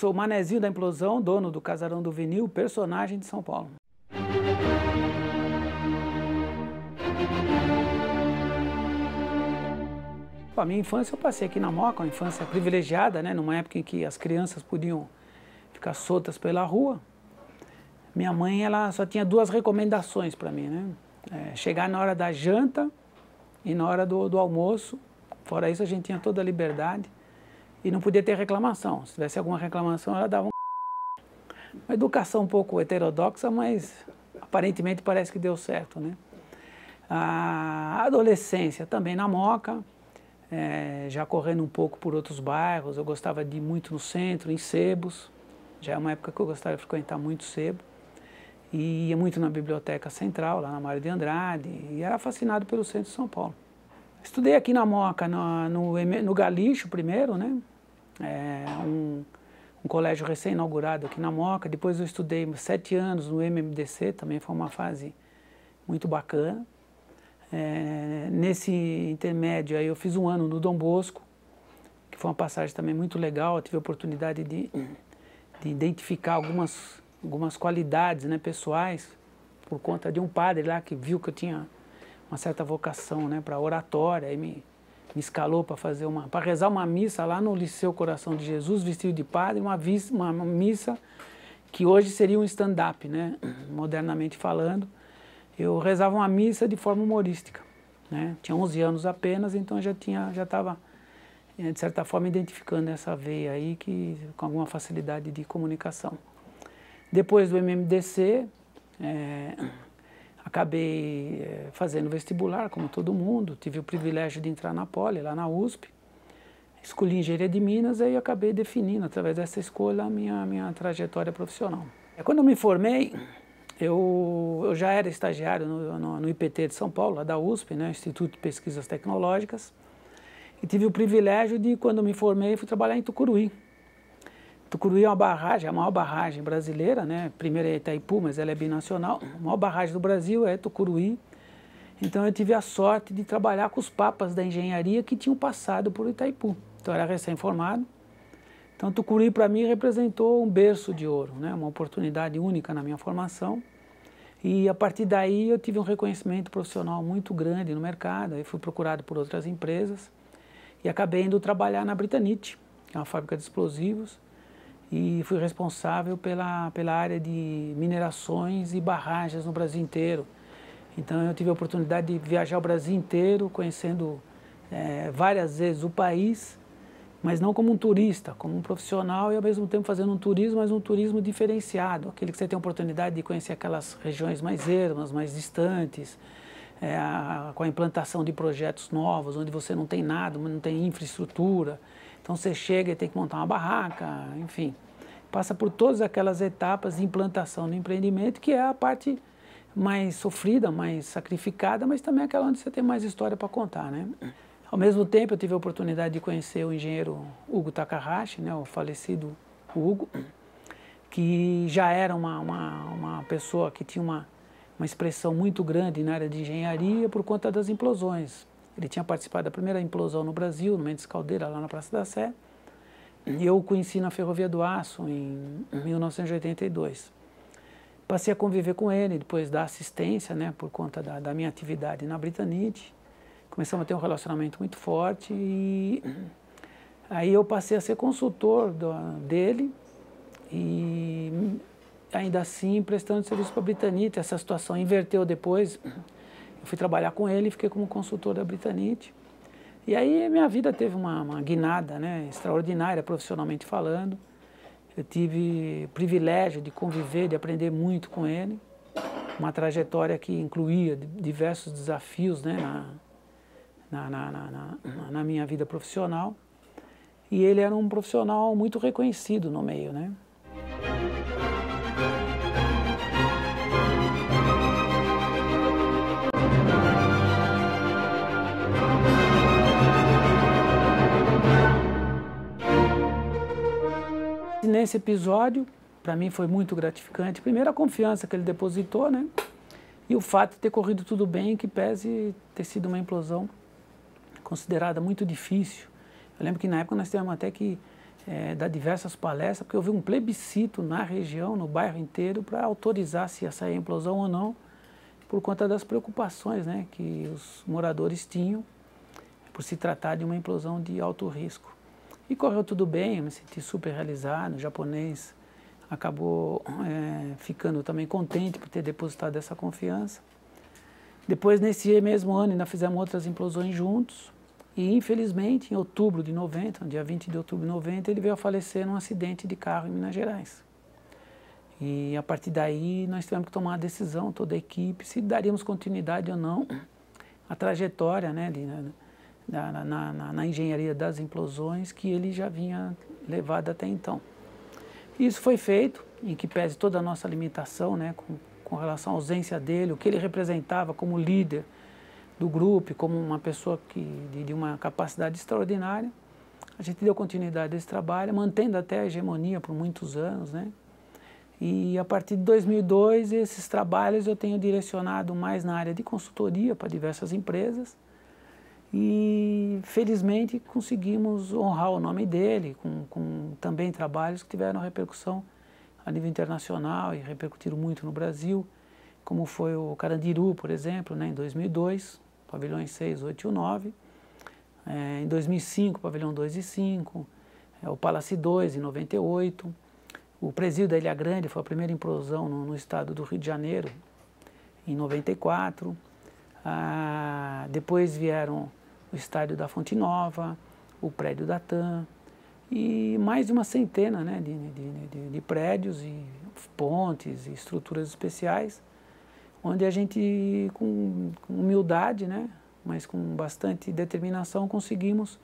sou o Manezinho da Implosão, dono do Casarão do Vinil, personagem de São Paulo. A minha infância eu passei aqui na Moca, uma infância privilegiada, né? Numa época em que as crianças podiam ficar soltas pela rua. Minha mãe, ela só tinha duas recomendações para mim, né? Chegar na hora da janta e na hora do almoço. Fora isso, a gente tinha toda a liberdade e não podia ter reclamação. Se tivesse alguma reclamação, ela dava uma educação um pouco heterodoxa, mas aparentemente parece que deu certo, né? A adolescência também na Moca, já correndo um pouco por outros bairros. Eu gostava de ir muito no centro, em sebos. Já é uma época que eu gostava de frequentar muito sebo. E ia muito na Biblioteca Central, lá na Mário de Andrade, e era fascinado pelo centro de São Paulo. Estudei aqui na Moca, no Galixo primeiro, né? Um colégio recém-inaugurado aqui na Moca. Depois eu estudei 7 anos no MMDC, também foi uma fase muito bacana. Nesse intermédio aí eu fiz 1 ano no Dom Bosco, que foi uma passagem também muito legal. Eu tive a oportunidade de identificar algumas qualidades, né, pessoais, por conta de um padre lá que viu que eu tinha uma certa vocação, né, para oratória, e me escalou para rezar uma missa lá no Liceu Coração de Jesus, vestido de padre, uma missa que hoje seria um stand-up, né, modernamente falando. Eu rezava uma missa de forma humorística, né? Tinha 11 anos apenas, então já estava, de certa forma, identificando essa veia aí com alguma facilidade de comunicação. Depois do MMDC, acabei fazendo vestibular, como todo mundo. Tive o privilégio de entrar na Poli, lá na USP. Escolhi Engenharia de Minas e acabei definindo, através dessa escolha, a minha trajetória profissional. Quando eu me formei, eu já era estagiário no IPT de São Paulo, lá da USP, né, Instituto de Pesquisas Tecnológicas, e tive o privilégio de, quando me formei, fui trabalhar em Tucuruí. Tucuruí é uma barragem, a maior barragem brasileira, né? Primeiro é Itaipu, mas ela é binacional. A maior barragem do Brasil é Tucuruí. Então eu tive a sorte de trabalhar com os papas da engenharia que tinham passado por Itaipu. Então eu era recém-formado. Então Tucuruí para mim representou um berço de ouro, né? Uma oportunidade única na minha formação. E a partir daí eu tive um reconhecimento profissional muito grande no mercado. Aí fui procurado por outras empresas e acabei indo trabalhar na Britanite, que é uma fábrica de explosivos. E fui responsável pela área de minerações e barragens no Brasil inteiro. Então eu tive a oportunidade de viajar o Brasil inteiro, conhecendo várias vezes o país, mas não como um turista, como um profissional e ao mesmo tempo fazendo um turismo, mas um turismo diferenciado, aquele que você tem a oportunidade de conhecer aquelas regiões mais ermas, mais distantes, com a implantação de projetos novos, onde você não tem nada, não tem infraestrutura. Então você chega e tem que montar uma barraca, enfim. Passa por todas aquelas etapas de implantação do empreendimento, que é a parte mais sofrida, mais sacrificada, mas também aquela onde você tem mais história para contar, né? Ao mesmo tempo eu tive a oportunidade de conhecer o engenheiro Hugo Takahashi, né, o falecido Hugo, que já era uma pessoa que tinha uma expressão muito grande na área de engenharia por conta das implosões. Ele tinha participado da primeira implosão no Brasil, no Mendes Caldeira, lá na Praça da Sé. E eu o conheci na Ferrovia do Aço, em 1982. Passei a conviver com ele, depois da assistência, né, por conta da minha atividade na Britanite. Começamos a ter um relacionamento muito forte e aí eu passei a ser consultor dele e ainda assim prestando serviço para a Britanite. Essa situação inverteu depois. Eu fui trabalhar com ele e fiquei como consultor da Britanite. E aí minha vida teve uma guinada, né, extraordinária, profissionalmente falando. Eu tive o privilégio de conviver, de aprender muito com ele. Uma trajetória que incluía diversos desafios, né, na minha vida profissional. E ele era um profissional muito reconhecido no meio, né? Nesse episódio, para mim foi muito gratificante. Primeiro, a confiança que ele depositou, né? E o fato de ter corrido tudo bem, que pese ter sido uma implosão considerada muito difícil. Eu lembro que na época nós tivemos até que dar diversas palestras, porque houve um plebiscito na região, no bairro inteiro, para autorizar se ia sair a implosão ou não, por conta das preocupações, né, que os moradores tinham por se tratar de uma implosão de alto risco. E correu tudo bem, eu me senti super realizado, o japonês acabou ficando também contente por ter depositado essa confiança. Depois, nesse mesmo ano, ainda fizemos outras implosões juntos, e infelizmente, em outubro de 90, no dia 20 de outubro de 90, ele veio a falecer num acidente de carro em Minas Gerais. E a partir daí nós tivemos que tomar uma decisão, toda a equipe, se daríamos continuidade ou não à trajetória, né, na engenharia das implosões que ele já vinha levado até então. Isso foi feito, em que pese toda a nossa limitação, né, com relação à ausência dele, o que ele representava como líder do grupo, como uma pessoa de uma capacidade extraordinária. A gente deu continuidade a esse trabalho, mantendo até a hegemonia por muitos anos, né? E a partir de 2002, esses trabalhos eu tenho direcionado mais na área de consultoria para diversas empresas e, felizmente, conseguimos honrar o nome dele com também trabalhos que tiveram repercussão a nível internacional e repercutiram muito no Brasil, como foi o Carandiru, por exemplo, né, em 2002, pavilhões 6, 8 e 9. Em 2005, pavilhão 2 e 5, o Palace 2 em 98. O presídio da Ilha Grande foi a primeira implosão no estado do Rio de Janeiro, em 94. Depois vieram o estádio da Fonte Nova, o prédio da TAM, e mais de uma centena, né, de prédios e pontes e estruturas especiais, onde a gente, com humildade, né, mas com bastante determinação, conseguimos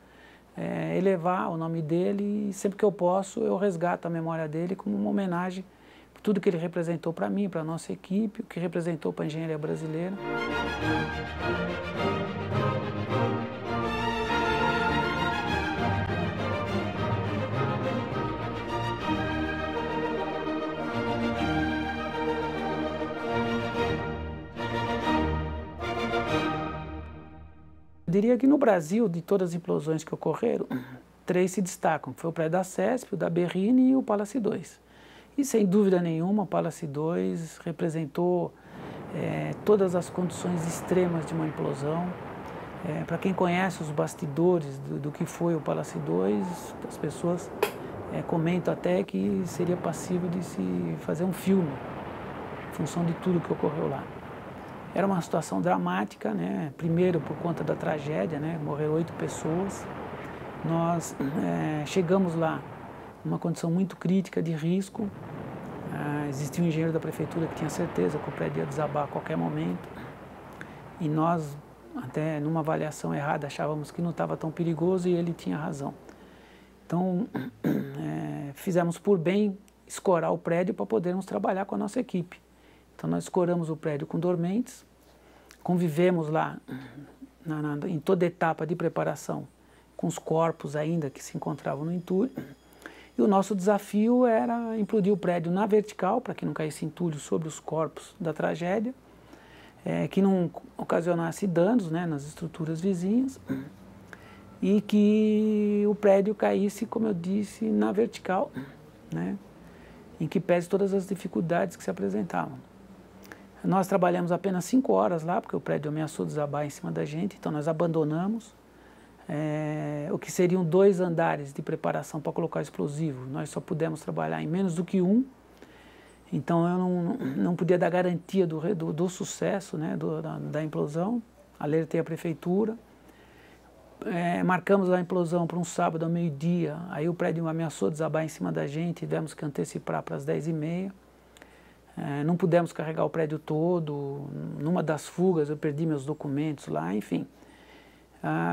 elevar o nome dele, e sempre que eu posso eu resgato a memória dele como uma homenagem por tudo que ele representou para mim, para a nossa equipe, o que representou para a engenharia brasileira. Eu diria que no Brasil, de todas as implosões que ocorreram, 3 se destacam, que foi o prédio da CESP, o da Berrini e o Palace 2. E sem dúvida nenhuma, o Palace 2 representou todas as condições extremas de uma implosão. Para quem conhece os bastidores do que foi o Palace 2, as pessoas comentam até que seria passível de se fazer um filme, em função de tudo que ocorreu lá. Era uma situação dramática, né? Primeiro por conta da tragédia, né? Morreram 8 pessoas. Nós chegamos lá numa condição muito crítica de risco. Existia um engenheiro da prefeitura que tinha certeza que o prédio ia desabar a qualquer momento. E nós, até numa avaliação errada, achávamos que não estava tão perigoso e ele tinha razão. Então, fizemos por bem escorar o prédio para podermos trabalhar com a nossa equipe. Então nós escoramos o prédio com dormentes, convivemos lá em toda etapa de preparação com os corpos ainda que se encontravam no entulho. E o nosso desafio era implodir o prédio na vertical, para que não caísse entulho sobre os corpos da tragédia, que não ocasionasse danos, né, nas estruturas vizinhas, e que o prédio caísse, como eu disse, na vertical, né, em que pese todas as dificuldades que se apresentavam. Nós trabalhamos apenas 5 horas lá, porque o prédio ameaçou desabar em cima da gente, então nós abandonamos. O que seriam 2 andares de preparação para colocar explosivo, nós só pudemos trabalhar em menos do que 1. Então eu não podia dar garantia do sucesso, né, da implosão. Alertei a prefeitura. Marcamos a implosão para um sábado ao meio-dia, aí o prédio ameaçou desabar em cima da gente, tivemos que antecipar para as 10h30. Não pudemos carregar o prédio todo, numa das fugas eu perdi meus documentos lá, enfim.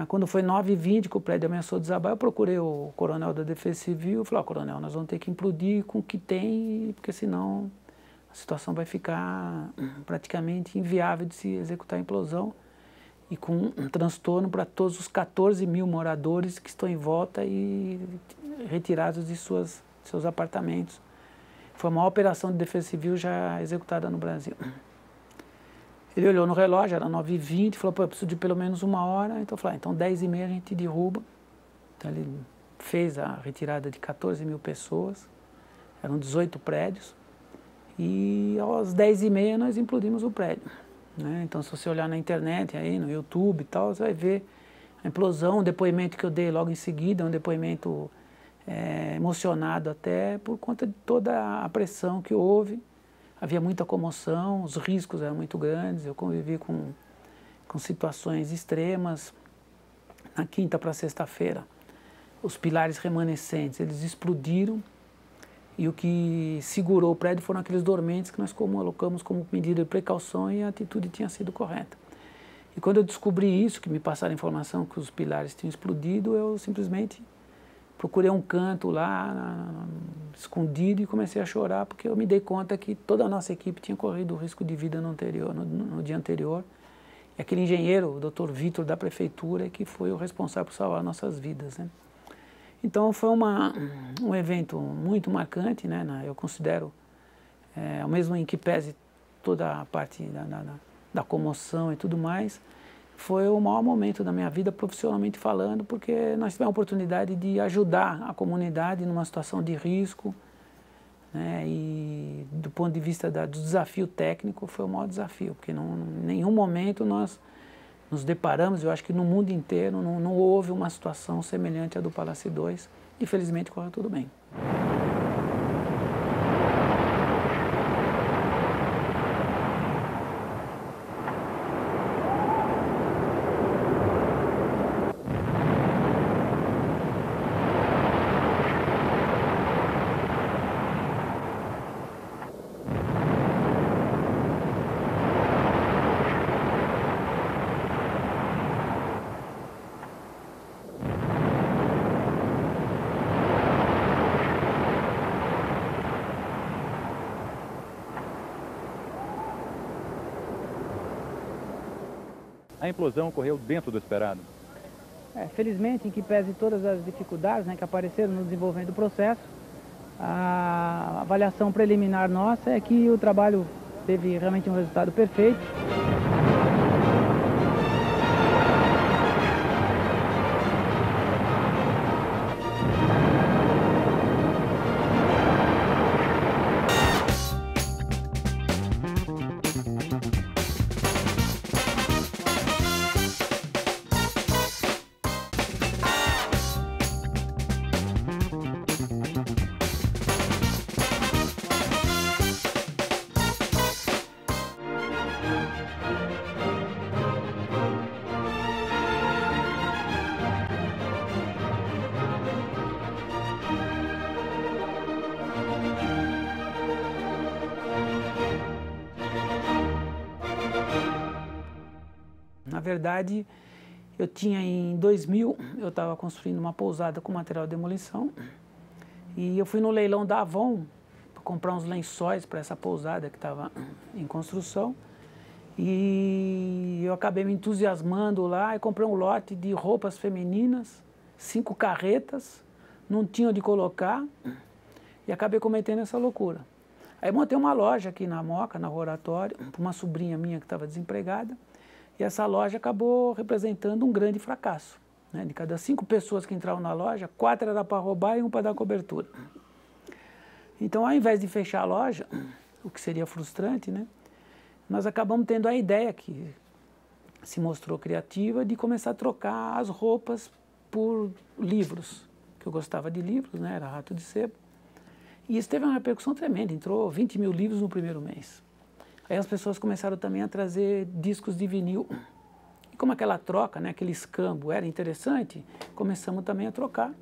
Quando foi 9h20 que o prédio ameaçou desabar, eu procurei o coronel da Defesa Civil e falei, coronel, nós vamos ter que implodir com o que tem, porque senão a situação vai ficar praticamente inviável de se executar a implosão e com um transtorno para todos os 14.000 moradores que estão em volta e retirados de seus apartamentos. Foi a maior operação de defesa civil já executada no Brasil. Ele olhou no relógio, era 9h20, falou, pô, eu preciso de pelo menos 1 hora. Então eu falei, então 10h30 a gente derruba. Então ele fez a retirada de 14 mil pessoas, eram 18 prédios, e às 10h30 nós implodimos o prédio, né? Então, se você olhar na internet, aí, no YouTube e tal, você vai ver a implosão, o depoimento que eu dei logo em seguida, um depoimento emocionado até, por conta de toda a pressão que houve. Havia muita comoção, os riscos eram muito grandes, eu convivi com situações extremas. Na quinta para sexta-feira, os pilares remanescentes, eles explodiram, e o que segurou o prédio foram aqueles dormentes que nós colocamos como medida de precaução, e a atitude tinha sido correta. E quando eu descobri isso, que me passaram a informação que os pilares tinham explodido, eu simplesmente procurei um canto lá, escondido, e comecei a chorar, porque eu me dei conta que toda a nossa equipe tinha corrido risco de vida no dia anterior. E aquele engenheiro, o Dr. Vitor, da prefeitura, que foi o responsável por salvar nossas vidas, né? Então foi um evento muito marcante, né? Eu considero, ao mesmo em que pese toda a parte da comoção e tudo mais, foi o maior momento da minha vida, profissionalmente falando, porque nós tivemos a oportunidade de ajudar a comunidade numa situação de risco, né? E do ponto de vista do desafio técnico, foi o maior desafio, porque em nenhum momento nós nos deparamos, eu acho que no mundo inteiro não houve uma situação semelhante à do Palácio 2, e felizmente correu tudo bem. A implosão ocorreu dentro do esperado? Felizmente, em que pese todas as dificuldades, né, que apareceram no desenvolvimento do processo, a avaliação preliminar nossa é que o trabalho teve realmente um resultado perfeito. Na verdade, eu tinha em 2000, eu estava construindo uma pousada com material de demolição, e eu fui no leilão da Avon para comprar uns lençóis para essa pousada que estava em construção, e eu acabei me entusiasmando lá e comprei um lote de roupas femininas, 5 carretas, não tinha onde colocar, e acabei cometendo essa loucura. Aí montei uma loja aqui na Moca, na Rua Oratório, para uma sobrinha minha que estava desempregada, e essa loja acabou representando um grande fracasso, né? De cada 5 pessoas que entravam na loja, 4 era para roubar e 1 para dar cobertura. Então, ao invés de fechar a loja, o que seria frustrante, né? Nós acabamos tendo a ideia, que se mostrou criativa, de começar a trocar as roupas por livros, que eu gostava de livros, né? Era Rato de Sebo. E isso teve uma repercussão tremenda, entrou 20 mil livros no primeiro mês. Aí as pessoas começaram também a trazer discos de vinil. E como aquela troca, né, aquele escambo era interessante, começamos também a trocar.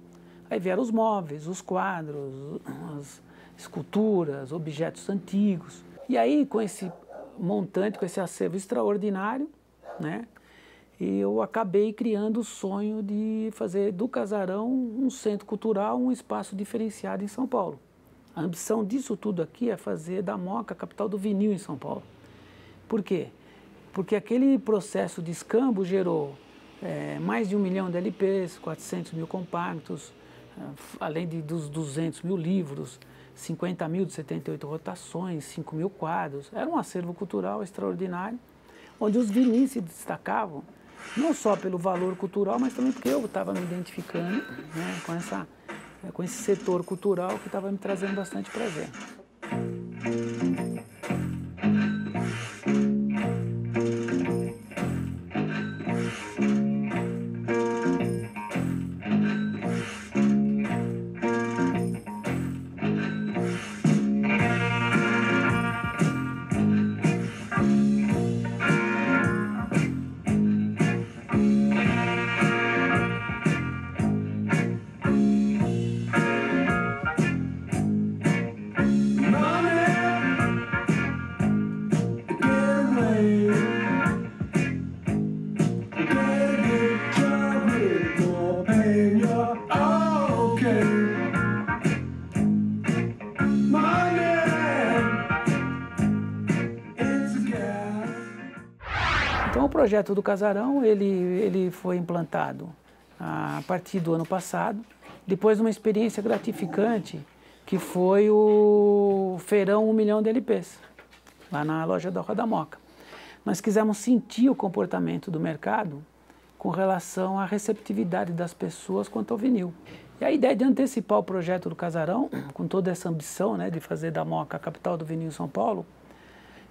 Aí vieram os móveis, os quadros, as esculturas, objetos antigos. E aí, com esse montante, com esse acervo extraordinário, né, eu acabei criando o sonho de fazer do Casarão um centro cultural, um espaço diferenciado em São Paulo. A ambição disso tudo aqui é fazer da Moca a capital do vinil em São Paulo. Por quê? Porque aquele processo de escambo gerou mais de 1 milhão de LPs, 400 mil compactos, além dos 200 mil livros, 50 mil de 78 rotações, 5 mil quadros. Era um acervo cultural extraordinário, onde os vinis se destacavam Não só pelo valor cultural, mas também porque eu estava me identificando, né, com esse setor cultural que estava me trazendo bastante prazer. Então o projeto do Casarão, ele foi implantado a partir do ano passado, depois de uma experiência gratificante, que foi o Feirão 1 milhão de LPs, lá na loja da Rua da Moca. Nós quisemos sentir o comportamento do mercado com relação à receptividade das pessoas quanto ao vinil. E a ideia de antecipar o projeto do Casarão, com toda essa ambição, né, de fazer da Moca a capital do vinil em São Paulo,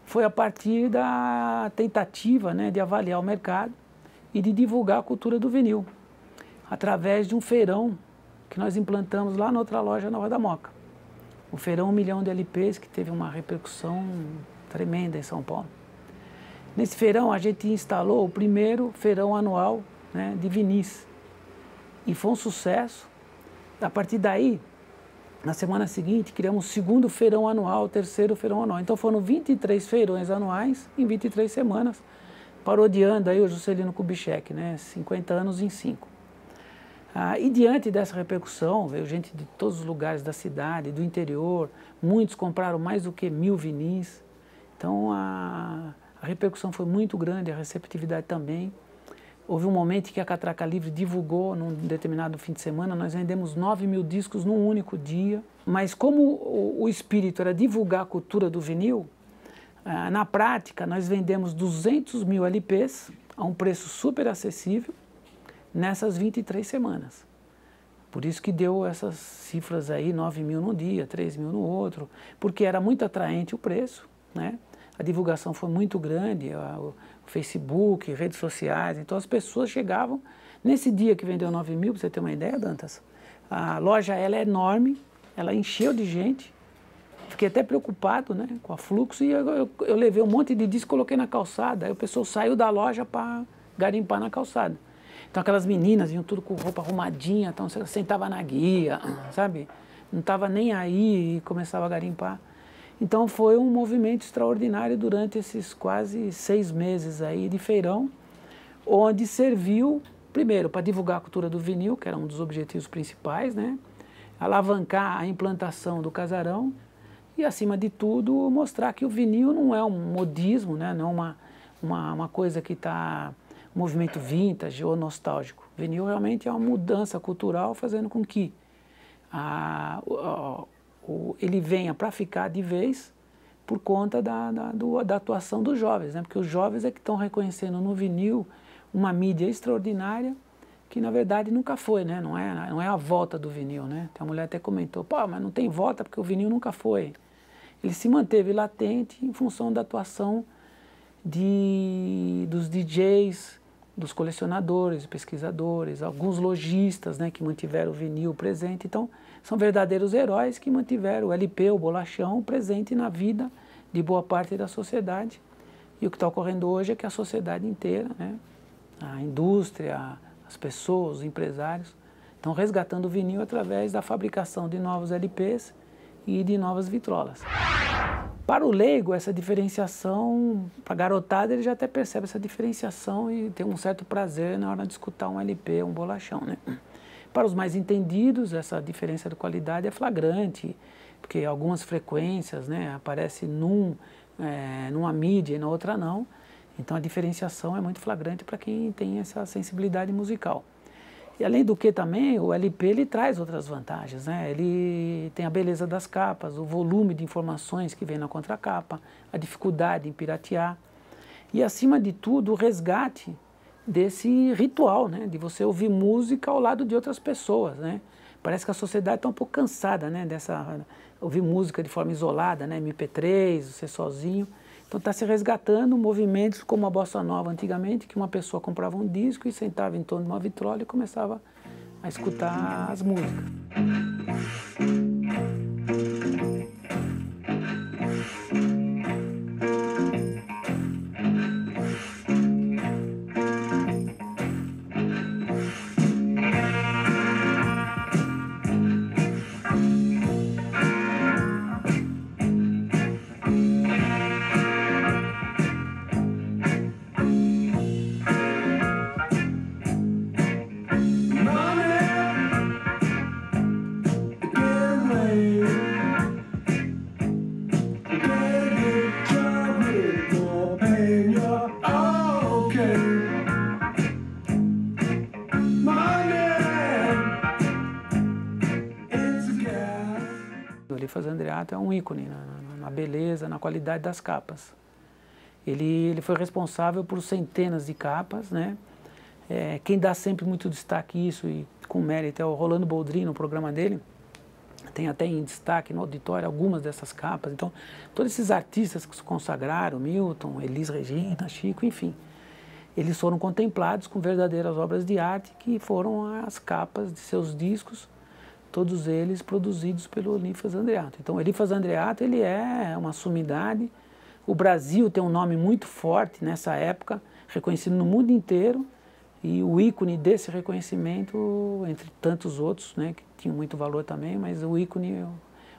foi a partir da tentativa, né, de avaliar o mercado e de divulgar a cultura do vinil, através de um feirão que nós implantamos lá na outra loja na Rua da Moca. O Feirão 1 milhão de LPs, que teve uma repercussão tremenda em São Paulo. Nesse feirão a gente instalou o primeiro feirão anual, né, de vinis, e foi um sucesso. A partir daí, na semana seguinte, criamos o segundo feirão anual, o terceiro feirão anual. Então foram 23 feirões anuais em 23 semanas, parodiando aí o Juscelino Kubitschek, né? 50 anos em 5. E diante dessa repercussão, veio gente de todos os lugares da cidade, do interior, muitos compraram mais do que 1000 vinis. Então a repercussão foi muito grande, a receptividade também. Houve um momento que a Catraca Livre divulgou, num determinado fim de semana, nós vendemos 9.000 discos num único dia. Mas como o espírito era divulgar a cultura do vinil, na prática nós vendemos 200.000 LPs a um preço super acessível nessas 23 semanas. Por isso que deu essas cifras aí, 9.000 num dia, 3.000 no outro, porque era muito atraente o preço, né? A divulgação foi muito grande, o Facebook, redes sociais, então as pessoas chegavam. Nesse dia que vendeu 9.000, para você ter uma ideia, Dantas, a loja ela é enorme, ela encheu de gente, fiquei até preocupado, né, com o fluxo, e eu levei um monte de disco e coloquei na calçada, aí o pessoal saiu da loja para garimpar na calçada. Então aquelas meninas vinham tudo com roupa arrumadinha, então você sentava na guia, sabe? Não estava nem aí e começava a garimpar. Então foi um movimento extraordinário durante esses quase 6 meses aí de feirão, onde serviu, primeiro, para divulgar a cultura do vinil, que era um dos objetivos principais, né? Alavancar a implantação do Casarão e, acima de tudo, mostrar que o vinil não é um modismo, né? Não é uma coisa que está um movimento vintage ou nostálgico. O vinil realmente é uma mudança cultural fazendo com que ele venha para ficar de vez por conta da atuação dos jovens, né? Porque os jovens é que estão reconhecendo no vinil uma mídia extraordinária que na verdade nunca foi, né? Não é a volta do vinil, né? Tem uma mulher até comentou, pô, mas não tem volta porque o vinil nunca foi. Ele se manteve latente em função da atuação dos DJs, dos colecionadores, pesquisadores, alguns lojistas, né, que mantiveram o vinil presente. Então, são verdadeiros heróis que mantiveram o LP, o bolachão, presente na vida de boa parte da sociedade. E o que está ocorrendo hoje é que a sociedade inteira, né, a indústria, as pessoas, os empresários, estão resgatando o vinil através da fabricação de novos LPs e de novas vitrolas. Para o leigo, essa diferenciação, para a garotada, ele já até percebe essa diferenciação e tem um certo prazer na hora de escutar um LP, um bolachão, né? Para os mais entendidos, essa diferença de qualidade é flagrante, porque algumas frequências, né, aparecem numa mídia e na outra não. Então a diferenciação é muito flagrante para quem tem essa sensibilidade musical. E além do que também, o LP ele traz outras vantagens, né? Ele tem a beleza das capas, o volume de informações que vem na contracapa, a dificuldade em piratear e, acima de tudo, o resgate desse ritual, né, de você ouvir música ao lado de outras pessoas, né. Parece que a sociedade está um pouco cansada, né, ouvir música de forma isolada, né, MP3, você sozinho. Então está se resgatando movimentos como a bossa nova antigamente, que uma pessoa comprava um disco e sentava em torno de uma vitrola e começava a escutar as músicas. O Eliphas Andreato é um ícone na beleza, na qualidade das capas. Ele foi responsável por centenas de capas, né? Quem dá sempre muito destaque a isso, e com mérito, é o Rolando Boldrin, no programa dele. Tem até em destaque no auditório algumas dessas capas. Então, todos esses artistas que se consagraram, Milton, Elis Regina, Chico, enfim, eles foram contemplados com verdadeiras obras de arte, que foram as capas de seus discos, todos eles produzidos pelo Eliphas Andreato. Então, o Eliphas Andreato, ele é uma sumidade. O Brasil tem um nome muito forte nessa época, reconhecido no mundo inteiro, e o ícone desse reconhecimento, entre tantos outros, né, que tinham muito valor também, mas o ícone,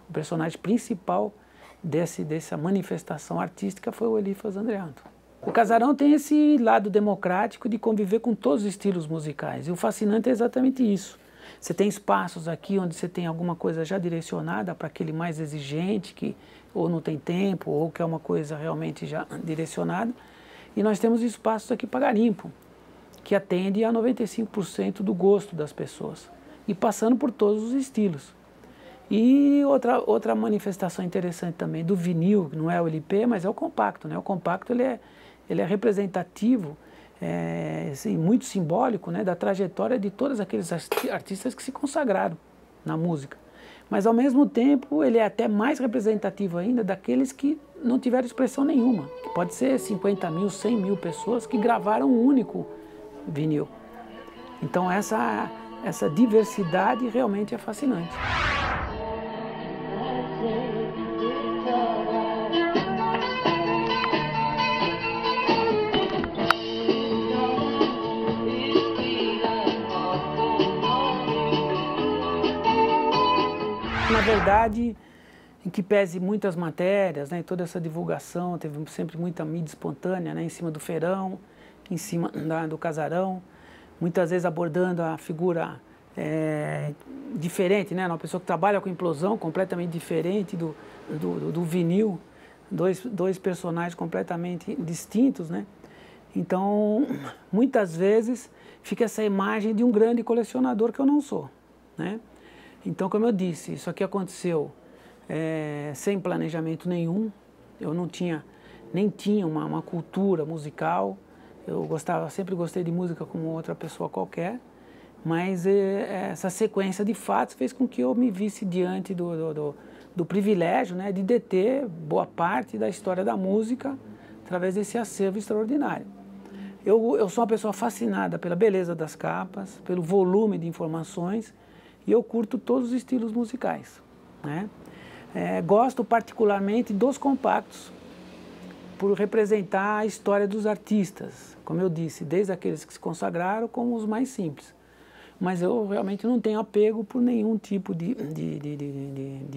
o personagem principal dessa manifestação artística foi o Eliphas Andreato. O Casarão tem esse lado democrático de conviver com todos os estilos musicais, e o fascinante é exatamente isso. Você tem espaços aqui onde você tem alguma coisa já direcionada para aquele mais exigente, que ou não tem tempo, ou quer uma coisa realmente já direcionada. E nós temos espaços aqui para garimpo, que atende a 95% do gosto das pessoas, e passando por todos os estilos. E outra manifestação interessante também do vinil, não é o LP, mas é o compacto, né? O compacto ele é representativo, assim, muito simbólico, né, da trajetória de todos aqueles artistas que se consagraram na música. Mas, ao mesmo tempo, ele é até mais representativo ainda daqueles que não tiveram expressão nenhuma, que pode ser 50 mil, 100 mil pessoas que gravaram um único vinil. Então, essa diversidade realmente é fascinante. Na verdade, em que pese muitas matérias, né, toda essa divulgação, teve sempre muita mídia espontânea, né, em cima do feirão, em cima do casarão, muitas vezes abordando a figura diferente, né, uma pessoa que trabalha com implosão, completamente diferente do vinil, dois personagens completamente distintos, né. Então, muitas vezes fica essa imagem de um grande colecionador que eu não sou, né. Então, como eu disse, isso aqui aconteceu sem planejamento nenhum. Eu nem tinha uma cultura musical. Eu sempre gostei de música como outra pessoa qualquer, mas essa sequência de fatos fez com que eu me visse diante do privilégio, né, de deter boa parte da história da música através desse acervo extraordinário. Eu sou uma pessoa fascinada pela beleza das capas, pelo volume de informações, e eu curto todos os estilos musicais, né? Gosto particularmente dos compactos, por representar a história dos artistas, como eu disse, desde aqueles que se consagraram como os mais simples. Mas eu realmente não tenho apego por nenhum tipo de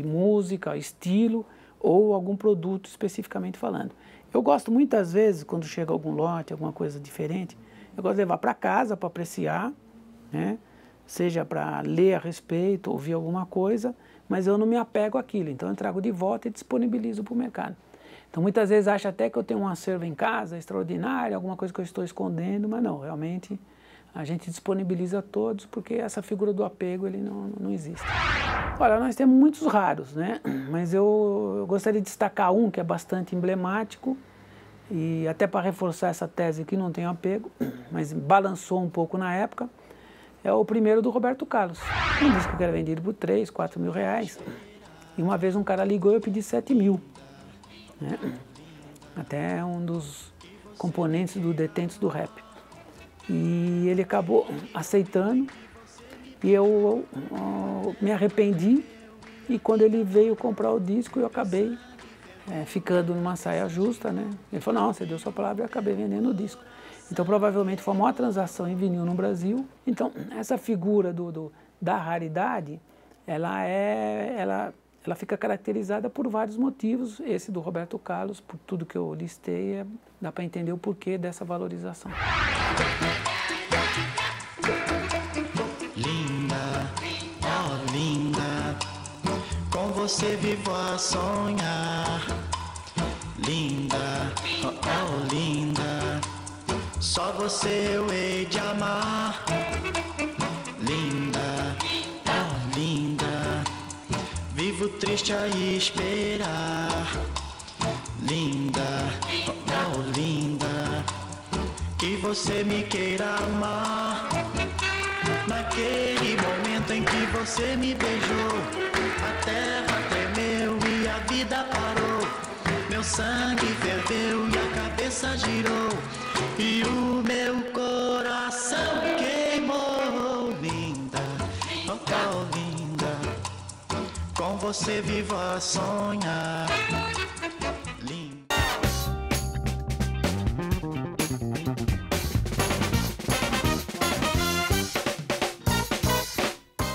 música, estilo ou algum produto especificamente falando. Eu gosto muitas vezes, quando chega algum lote, alguma coisa diferente, eu gosto de levar para casa para apreciar, né? Seja para ler a respeito, ouvir alguma coisa, mas eu não me apego àquilo, então eu trago de volta e disponibilizo para o mercado. Então muitas vezes acha até que eu tenho um acervo em casa extraordinário, alguma coisa que eu estou escondendo, mas não, realmente a gente disponibiliza todos porque essa figura do apego ele não existe. Olha, nós temos muitos raros, né? Mas eu gostaria de destacar um que é bastante emblemático, E até para reforçar essa tese que não tem apego, mas balançou um pouco na época, é o primeiro do Roberto Carlos. Um disco que era vendido por 3, 4 mil reais. E uma vez um cara ligou e eu pedi 7 mil. Né? Até um dos componentes do Detentos do Rap. E ele acabou aceitando e eu me arrependi. E quando ele veio comprar o disco, eu acabei ficando numa saia justa, né? Ele falou, não, você deu sua palavra e eu acabei vendendo o disco. Então, provavelmente, foi a maior transação em vinil no Brasil. Então, essa figura da raridade, ela fica caracterizada por vários motivos. Esse do Roberto Carlos, por tudo que eu listei, dá para entender o porquê dessa valorização. Linda, oh linda, com você vivo a sonhar. Linda, oh linda, só você eu hei de amar. Linda, oh linda, vivo triste a esperar. Linda, oh linda, que você me queira amar. Naquele momento em que você me beijou, a terra tremeu e a vida parou. Meu sangue ferveu e a cabeça girou e o meu coração queimou. Linda, oh linda, com você vivo a sonhar.